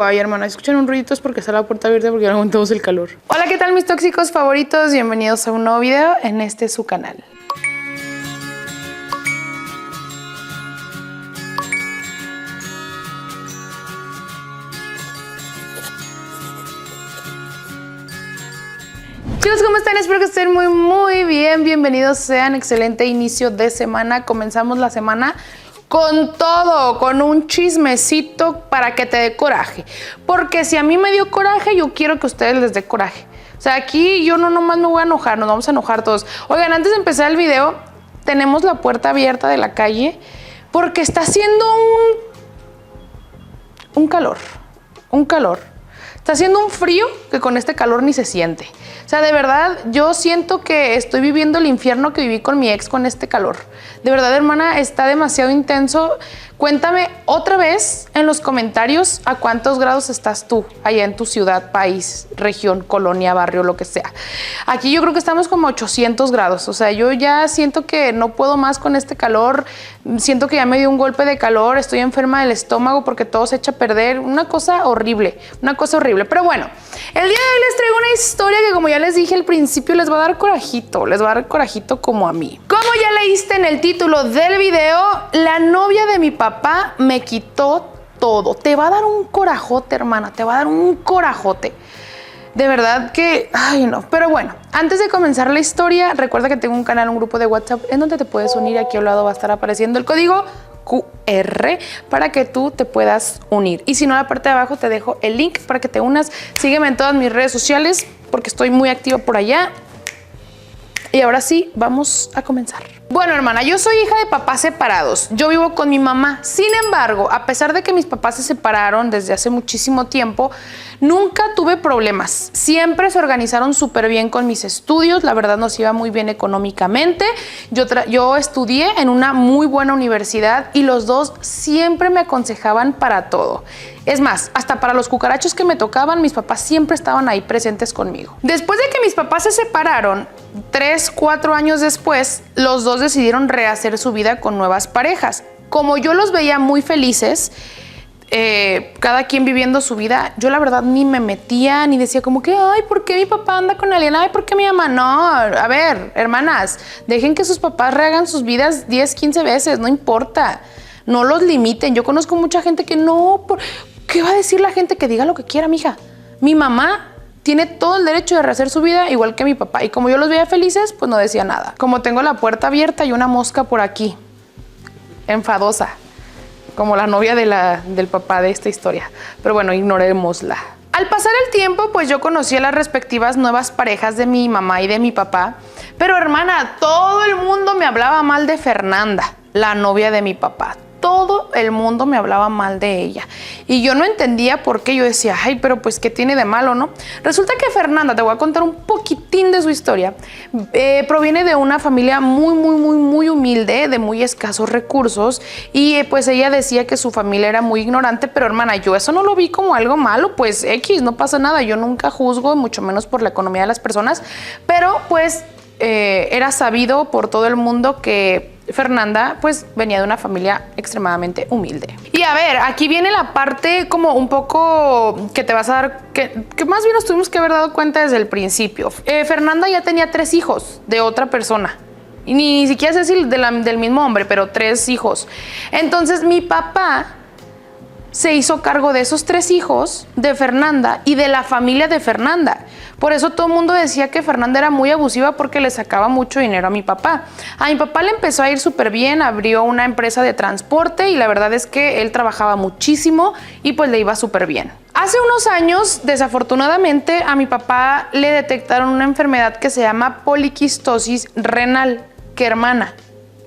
Ay, hermana, escuchan un ruidito es porque está la puerta abierta porque ya no aguantamos el calor. Hola, ¿qué tal mis tóxicos favoritos? Bienvenidos a un nuevo video en este su canal. Chicos, ¿cómo están? Espero que estén muy bien. Bienvenidos sean. Excelente inicio de semana. Comenzamos la semana con todo, con un chismecito para que te dé coraje. Porque si a mí me dio coraje, yo quiero que a ustedes les dé coraje. O sea, aquí yo no nomás me voy a enojar, nos vamos a enojar todos. Oigan, antes de empezar el video, tenemos la puerta abierta de la calle porque está haciendo un calor. Está haciendo un frío que con este calor ni se siente. O sea, de verdad, yo siento que estoy viviendo el infierno que viví con mi ex con este calor. De verdad, hermana, está demasiado intenso. Cuéntame otra vez en los comentarios a cuántos grados estás tú allá en tu ciudad, país, región, colonia, barrio, lo que sea. Aquí yo creo que estamos como 800 grados. O sea, yo ya siento que no puedo más con este calor. Siento que ya me dio un golpe de calor. Estoy enferma del estómago porque todo se echa a perder. Una cosa horrible, Pero bueno, el día de hoy les traigo una historia que, como ya les dije al principio, les va a dar corajito. Les va a dar corajito como a mí. Como ya leíste en el título del video, la novia de mi papá me quitó todo. Te va a dar un corajote, hermana. Te va a dar un corajote. De verdad que, ay no, pero bueno, antes de comenzar la historia, recuerda que tengo un canal, un grupo de WhatsApp en donde te puedes unir. Aquí al lado va a estar apareciendo el código QR para que tú te puedas unir. Y si no, en la parte de abajo te dejo el link para que te unas. Sígueme en todas mis redes sociales porque estoy muy activa por allá. Y ahora sí, vamos a comenzar. Bueno, hermana, yo soy hija de papás separados. Yo vivo con mi mamá. Sin embargo, a pesar de que mis papás se separaron desde hace muchísimo tiempo, nunca tuve problemas. Siempre se organizaron súper bien con mis estudios. La verdad, nos iba muy bien económicamente. Yo estudié en una muy buena universidad y los dos siempre me aconsejaban para todo. Es más, hasta para los cucarachos que me tocaban, mis papás siempre estaban ahí presentes conmigo. Después de que mis papás se separaron, 3, 4 años después, los dos decidieron rehacer su vida con nuevas parejas. Como yo los veía muy felices, cada quien viviendo su vida, yo la verdad ni me metía, ni decía como que, ay, ¿por qué mi papá anda con alguien? Ay, ¿por qué mi mamá? No, a ver, hermanas, dejen que sus papás rehagan sus vidas 10, 15 veces, no importa. No los limiten. Yo conozco mucha gente que no... ¿Qué va a decir la gente? Que diga lo que quiera, mija. Mi mamá tiene todo el derecho de rehacer su vida igual que mi papá. Y como yo los veía felices, pues no decía nada. Como tengo la puerta abierta y una mosca por aquí, enfadosa, como la novia del papá de esta historia. Pero bueno, ignorémosla. Al pasar el tiempo, pues yo conocí a las respectivas nuevas parejas de mi mamá y de mi papá. Pero hermana, todo el mundo me hablaba mal de Fernanda, la novia de mi papá. Todo el mundo me hablaba mal de ella. Y yo no entendía por qué. Yo decía, ay, pero pues, ¿qué tiene de malo, no? Resulta que Fernanda, te voy a contar un poquitín de su historia, proviene de una familia muy humilde, de muy escasos recursos. Y pues ella decía que su familia era muy ignorante. Pero hermana, yo eso no lo vi como algo malo. Pues X, no pasa nada. Yo nunca juzgo, mucho menos por la economía de las personas. Pero pues era sabido por todo el mundo que Fernanda pues venía de una familia extremadamente humilde. Y a ver, aquí viene la parte como un poco que te vas a dar, que más bien nos tuvimos que haber dado cuenta desde el principio. Fernanda ya tenía 3 hijos de otra persona. Y ni siquiera sé si del mismo hombre, pero 3 hijos. Entonces mi papá se hizo cargo de esos 3 hijos de Fernanda y de la familia de Fernanda. Por eso todo el mundo decía que Fernanda era muy abusiva porque le sacaba mucho dinero a mi papá. A mi papá le empezó a ir súper bien, abrió una empresa de transporte y la verdad es que él trabajaba muchísimo y pues le iba súper bien. Hace unos años, desafortunadamente, a mi papá le detectaron una enfermedad que se llama poliquistosis renal, que hermana,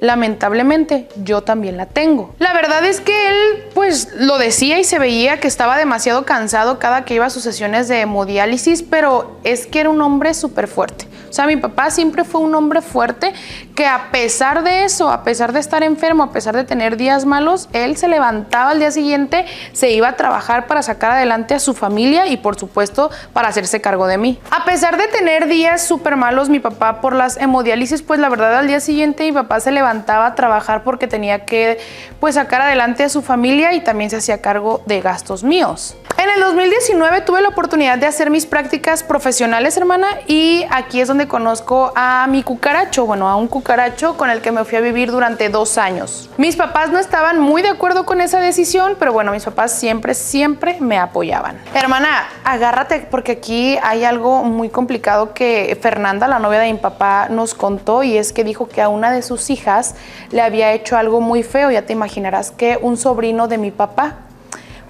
lamentablemente, yo también la tengo. La verdad es que él, pues, lo decía y se veía que estaba demasiado cansado cada que iba a sus sesiones de hemodiálisis, pero es que era un hombre súper fuerte. O sea, mi papá siempre fue un hombre fuerte que a pesar de eso, a pesar de estar enfermo, a pesar de tener días malos, él se levantaba al día siguiente, se iba a trabajar para sacar adelante a su familia y por supuesto para hacerse cargo de mí. A pesar de tener días súper malos mi papá por las hemodiálisis, pues la verdad al día siguiente mi papá se levantaba a trabajar porque tenía que pues sacar adelante a su familia y también se hacía cargo de gastos míos. En el 2019 tuve la oportunidad de hacer mis prácticas profesionales, hermana, y aquí es donde conozco a mi cucaracho, bueno, a un cucaracho con el que me fui a vivir durante 2 años. Mis papás no estaban muy de acuerdo con esa decisión, pero bueno, mis papás siempre me apoyaban. Hermana, agárrate porque aquí hay algo muy complicado que Fernanda, la novia de mi papá, nos contó, y es que dijo que a una de sus hijas le había hecho algo muy feo, ya te imaginarás que un sobrino de mi papá.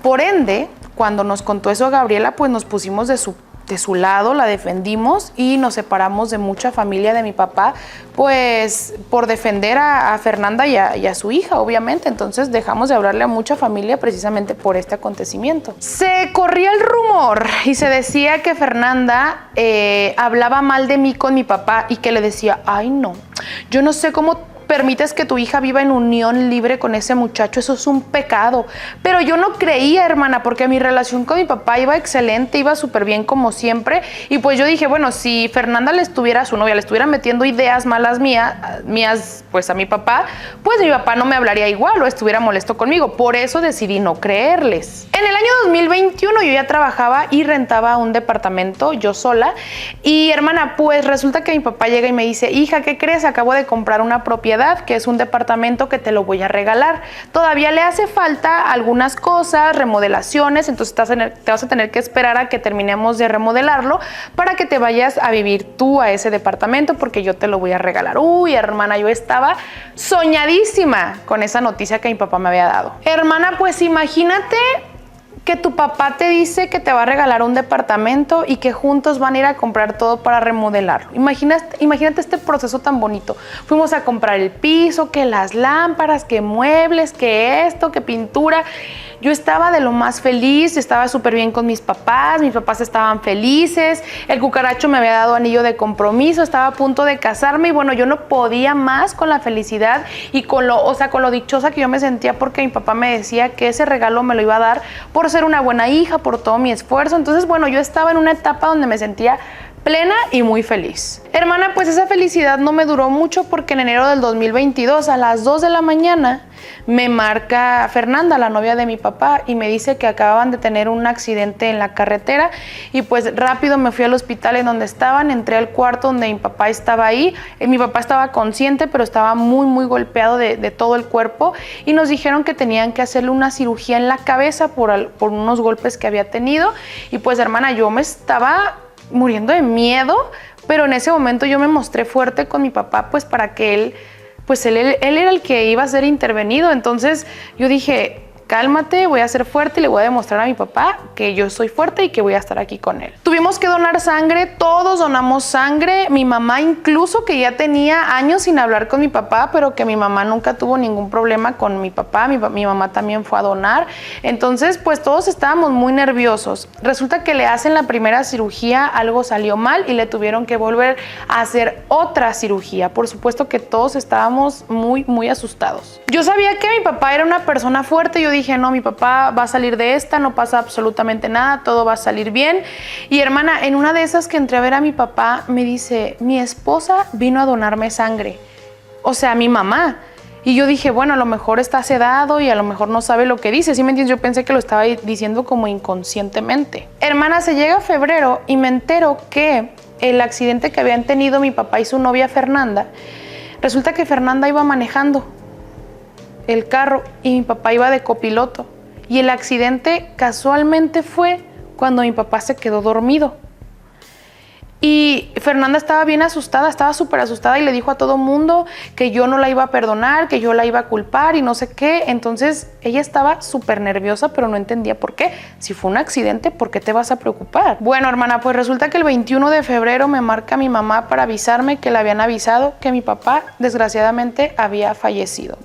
Por ende, cuando nos contó eso Gabriela, pues nos pusimos de su lado, la defendimos y nos separamos de mucha familia de mi papá, pues por defender a Fernanda y a su hija, obviamente. Entonces dejamos de hablarle a mucha familia precisamente por este acontecimiento. Se corría el rumor y se decía que Fernanda hablaba mal de mí con mi papá y que le decía, ay no, yo no sé cómo permites que tu hija viva en unión libre con ese muchacho, eso es un pecado. Pero yo no creía, hermana, porque mi relación con mi papá iba excelente, iba súper bien como siempre, y pues yo dije, bueno, si Fernanda su novia, le estuviera metiendo ideas malas mías, pues a mi papá, pues mi papá no me hablaría igual o estuviera molesto conmigo. Por eso decidí no creerles. En el año 2021 yo ya trabajaba y rentaba un departamento yo sola, y hermana, pues resulta que mi papá llega y me dice, hija, ¿qué crees? Acabo de comprar una propiedad que es un departamento que te lo voy a regalar. Todavía le hace falta algunas cosas, remodelaciones, entonces te vas a tener que esperar a que terminemos de remodelarlo para que te vayas a vivir tú a ese departamento porque yo te lo voy a regalar. Uy, hermana, yo estaba soñadísima con esa noticia que mi papá me había dado. Hermana, pues imagínate que tu papá te dice que te va a regalar un departamento y que juntos van a ir a comprar todo para remodelarlo. Imagínate este proceso tan bonito. Fuimos a comprar el piso, que las lámparas, que muebles, que esto, que pintura. Yo estaba de lo más feliz, estaba súper bien con mis papás estaban felices, el cucaracho me había dado anillo de compromiso, estaba a punto de casarme y bueno, yo no podía más con la felicidad y con lo dichosa que yo me sentía porque mi papá me decía que ese regalo me lo iba a dar por ser una buena hija, por todo mi esfuerzo. Entonces, bueno, yo estaba en una etapa donde me sentía plena y muy feliz. Hermana, pues esa felicidad no me duró mucho porque en enero del 2022 a las 2 de la mañana me marca Fernanda, la novia de mi papá, y me dice que acababan de tener un accidente en la carretera y pues rápido me fui al hospital en donde estaban, entré al cuarto donde mi papá estaba ahí. Mi papá estaba consciente pero estaba muy golpeado de todo el cuerpo y nos dijeron que tenían que hacerle una cirugía en la cabeza por unos golpes que había tenido y pues hermana, yo me estaba muriendo de miedo, pero en ese momento yo me mostré fuerte con mi papá, pues para que él era el que iba a ser intervenido. Entonces yo dije, cálmate, voy a ser fuerte y le voy a demostrar a mi papá que yo soy fuerte y que voy a estar aquí con él. Tuvimos que donar sangre, todos donamos sangre, mi mamá incluso, que ya tenía años sin hablar con mi papá, pero que mi mamá nunca tuvo ningún problema con mi papá, mi mamá también fue a donar. Entonces pues todos estábamos muy nerviosos. Resulta que le hacen la primera cirugía, algo salió mal y le tuvieron que volver a hacer otra cirugía. Por supuesto que todos estábamos muy asustados. Yo sabía que mi papá era una persona fuerte, yo dije, no, mi papá va a salir de esta, no pasa absolutamente nada, todo va a salir bien. Y hermana, en una de esas que entré a ver a mi papá, me dice, mi esposa vino a donarme sangre, o sea, mi mamá. Y yo dije, bueno, a lo mejor está sedado y a lo mejor no sabe lo que dice, ¿sí me entiendes? Yo pensé que lo estaba diciendo como inconscientemente. Hermana, se llega febrero y me entero que el accidente que habían tenido mi papá y su novia Fernanda, resulta que Fernanda iba manejando el carro y mi papá iba de copiloto y el accidente casualmente fue cuando mi papá se quedó dormido y Fernanda estaba bien asustada, estaba súper asustada y le dijo a todo mundo que yo no la iba a perdonar, que yo la iba a culpar y no sé qué. Entonces ella estaba súper nerviosa pero no entendía por qué. Si fue un accidente, ¿por qué te vas a preocupar? Bueno, hermana, pues resulta que el 21 de febrero me marca mi mamá para avisarme que le habían avisado que mi papá desgraciadamente había fallecido.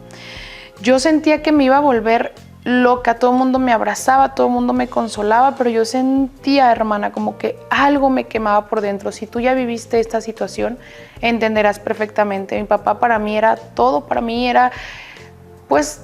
Yo sentía que me iba a volver loca, todo el mundo me abrazaba, todo el mundo me consolaba, pero yo sentía, hermana, como que algo me quemaba por dentro. Si tú ya viviste esta situación, entenderás perfectamente. Mi papá para mí era todo, para mí era, pues,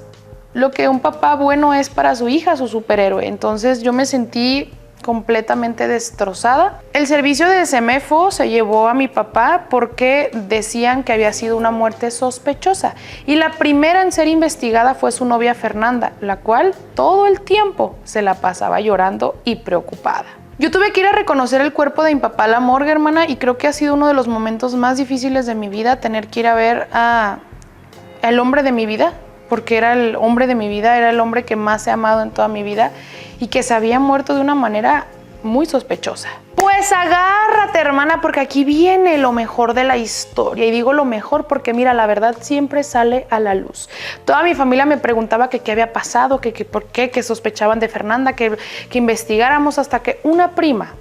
lo que un papá bueno es para su hija, su superhéroe. Entonces yo me sentí completamente destrozada. El servicio de Semefo se llevó a mi papá porque decían que había sido una muerte sospechosa y la primera en ser investigada fue su novia Fernanda, la cual todo el tiempo se la pasaba llorando y preocupada. Yo tuve que ir a reconocer el cuerpo de mi papá a la morgue, hermana, y creo que ha sido uno de los momentos más difíciles de mi vida, tener que ir a ver al hombre de mi vida, porque era el hombre de mi vida, era el hombre que más he amado en toda mi vida y que se había muerto de una manera muy sospechosa. Pues agárrate, hermana, porque aquí viene lo mejor de la historia. Y digo lo mejor porque, mira, la verdad siempre sale a la luz. Toda mi familia me preguntaba que qué había pasado, que por qué, que sospechaban de Fernanda, que investigáramos, hasta que una prima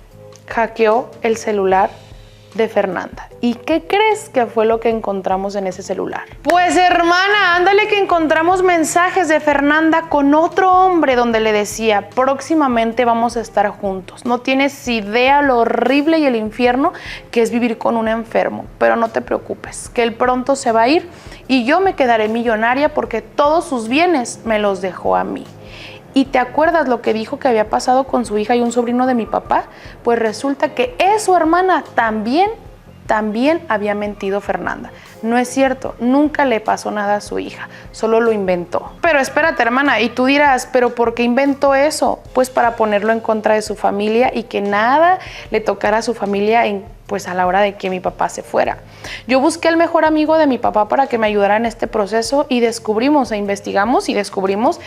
hackeó el celular de Fernanda. ¿Y qué crees que fue lo que encontramos en ese celular? Pues hermana, ándale que encontramos mensajes de Fernanda con otro hombre donde le decía: próximamente vamos a estar juntos. No tienes idea lo horrible y el infierno que es vivir con un enfermo, pero no te preocupes, que él pronto se va a ir y yo me quedaré millonaria porque todos sus bienes me los dejó a mí. ¿Y te acuerdas lo que dijo que había pasado con su hija y un sobrino de mi papá? Pues resulta que su hermana también había mentido Fernanda. No es cierto, nunca le pasó nada a su hija, solo lo inventó. Pero espérate, hermana, y tú dirás, ¿pero por qué inventó eso? Pues para ponerlo en contra de su familia y que nada le tocara a su familia pues a la hora de que mi papá se fuera. Yo busqué al mejor amigo de mi papá para que me ayudara en este proceso y investigamos y descubrimos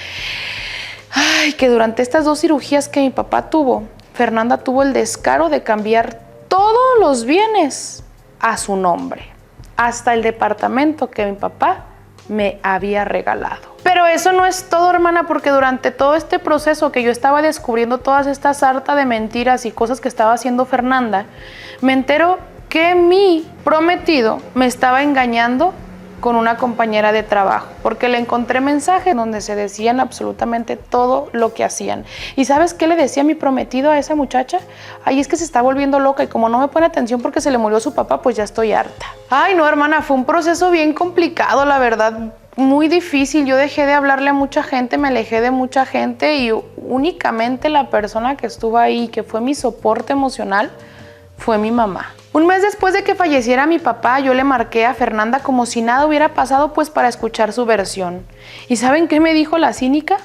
que durante estas 2 cirugías que mi papá tuvo, Fernanda tuvo el descaro de cambiar todos los bienes a su nombre, hasta el departamento que mi papá me había regalado. Pero eso no es todo, hermana, porque durante todo este proceso que yo estaba descubriendo todas estas sarta de mentiras y cosas que estaba haciendo Fernanda, me entero que mi prometido me estaba engañando con una compañera de trabajo, porque le encontré mensajes donde se decían absolutamente todo lo que hacían. ¿Y sabes qué le decía mi prometido a esa muchacha? Ay, es que se está volviendo loca y como no me pone atención porque se le murió su papá, pues ya estoy harta. Ay, no, hermana, fue un proceso bien complicado, la verdad, muy difícil. Yo dejé de hablarle a mucha gente, me alejé de mucha gente y únicamente la persona que estuvo ahí, que fue mi soporte emocional, fue mi mamá. Un mes después de que falleciera mi papá, yo le marqué a Fernanda como si nada hubiera pasado, pues para escuchar su versión. ¿Y saben qué me dijo la cínica?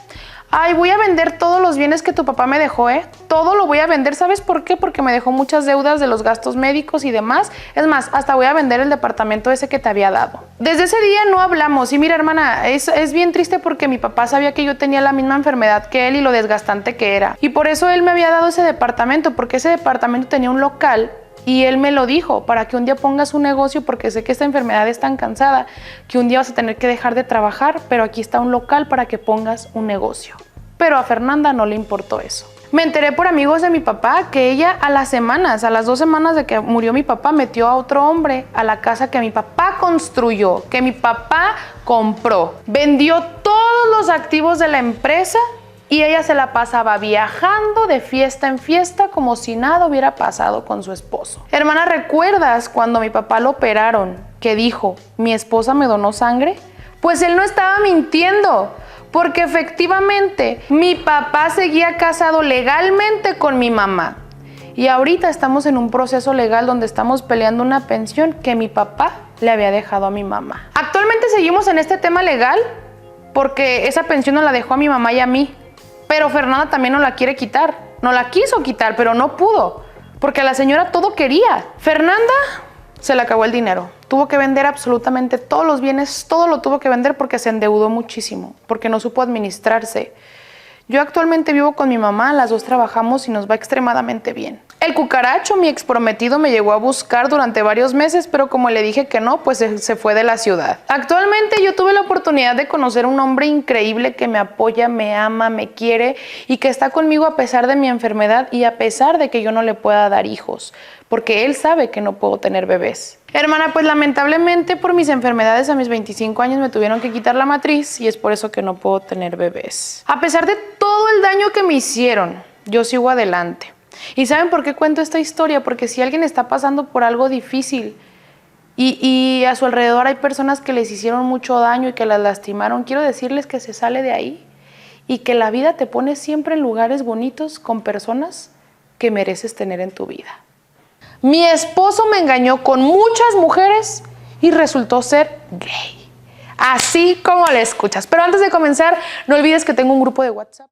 Ay, voy a vender todos los bienes que tu papá me dejó, todo lo voy a vender. ¿Sabes por qué? Porque me dejó muchas deudas de los gastos médicos y demás. Es más, hasta voy a vender el departamento ese que te había dado. Desde ese día no hablamos. Y mira, hermana, es bien triste porque mi papá sabía que yo tenía la misma enfermedad que él y lo desgastante que era. Y por eso él me había dado ese departamento, porque ese departamento tenía un local. Y él me lo dijo, para que un día pongas un negocio, porque sé que esta enfermedad es tan cansada que un día vas a tener que dejar de trabajar, pero aquí está un local para que pongas un negocio. Pero a Fernanda no le importó eso. Me enteré por amigos de mi papá que ella a las 2 semanas de que murió mi papá, metió a otro hombre a la casa que mi papá construyó, que mi papá compró. Vendió todos los activos de la empresa y ella se la pasaba viajando de fiesta en fiesta como si nada hubiera pasado con su esposo. Hermana, ¿recuerdas cuando mi papá lo operaron que dijo, mi esposa me donó sangre? Pues él no estaba mintiendo, porque efectivamente mi papá seguía casado legalmente con mi mamá. Y ahorita estamos en un proceso legal donde estamos peleando una pensión que mi papá le había dejado a mi mamá. Actualmente seguimos en este tema legal porque esa pensión nos la dejó a mi mamá y a mí. Pero Fernanda también no la quiere quitar. No la quiso quitar, pero no pudo. Porque la señora todo quería. Fernanda se le acabó el dinero. Tuvo que vender absolutamente todos los bienes. Todo lo tuvo que vender porque se endeudó muchísimo. Porque no supo administrarse. Yo actualmente vivo con mi mamá. Las 2 trabajamos y nos va extremadamente bien. El cucaracho, mi ex prometido, me llegó a buscar durante varios meses, pero como le dije que no, pues se fue de la ciudad. Actualmente yo tuve la oportunidad de conocer a un hombre increíble que me apoya, me ama, me quiere y que está conmigo a pesar de mi enfermedad y a pesar de que yo no le pueda dar hijos. porque él sabe que no puedo tener bebés. Hermana, pues lamentablemente por mis enfermedades a mis 25 años me tuvieron que quitar la matriz y es por eso que no puedo tener bebés. A pesar de todo el daño que me hicieron, yo sigo adelante. ¿Y saben por qué cuento esta historia? Porque si alguien está pasando por algo difícil y a su alrededor hay personas que les hicieron mucho daño y que las lastimaron, quiero decirles que se sale de ahí y que la vida te pone siempre en lugares bonitos con personas que mereces tener en tu vida. Mi esposo me engañó con muchas mujeres y resultó ser gay. Así como le escuchas. Pero antes de comenzar, no olvides que tengo un grupo de WhatsApp.